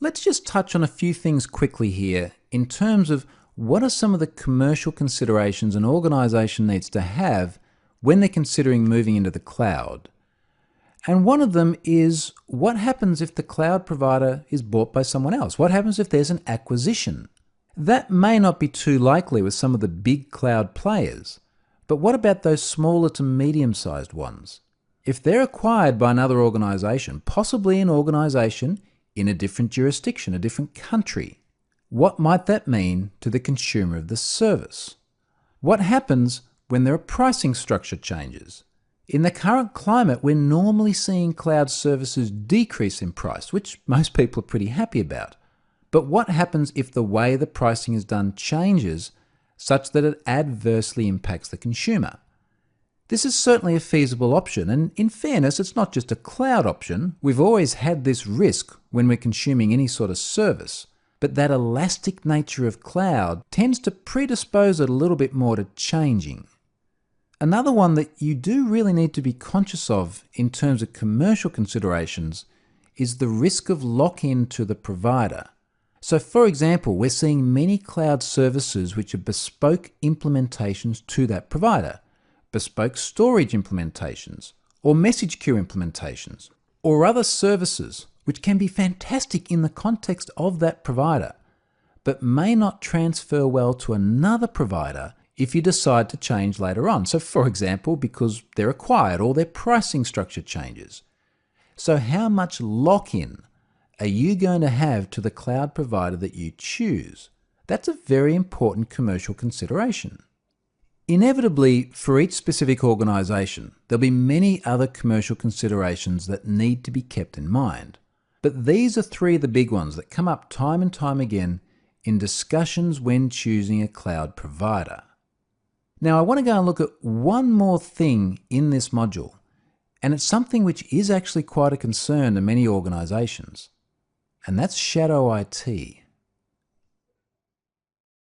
Let's just touch on a few things quickly here in terms of what are some of the commercial considerations an organization needs to have when they're considering moving into the cloud. And one of them is, what happens if the cloud provider is bought by someone else? What happens if there's an acquisition? That may not be too likely with some of the big cloud players, but what about those smaller to medium-sized ones? If they're acquired by another organization, possibly an organization in a different jurisdiction, a different country, what might that mean to the consumer of the service? What happens when there are pricing structure changes? In the current climate, we're normally seeing cloud services decrease in price, which most people are pretty happy about. But what happens if the way the pricing is done changes such that it adversely impacts the consumer? This is certainly a feasible option, and in fairness, it's not just a cloud option. We've always had this risk when we're consuming any sort of service, but that elastic nature of cloud tends to predispose it a little bit more to changing. Another one that you do really need to be conscious of in terms of commercial considerations is the risk of lock-in to the provider. So for example, we're seeing many cloud services which are bespoke implementations to that provider, bespoke storage implementations, or message queue implementations, or other services which can be fantastic in the context of that provider, but may not transfer well to another provider if you decide to change later on. So for example, because they're acquired or their pricing structure changes. So how much lock-in are you going to have to the cloud provider that you choose? That's a very important commercial consideration. Inevitably, for each specific organization, there'll be many other commercial considerations that need to be kept in mind. But these are three of the big ones that come up time and time again in discussions when choosing a cloud provider. Now, I want to go and look at one more thing in this module, and it's something which is actually quite a concern to many organizations, and that's shadow IT.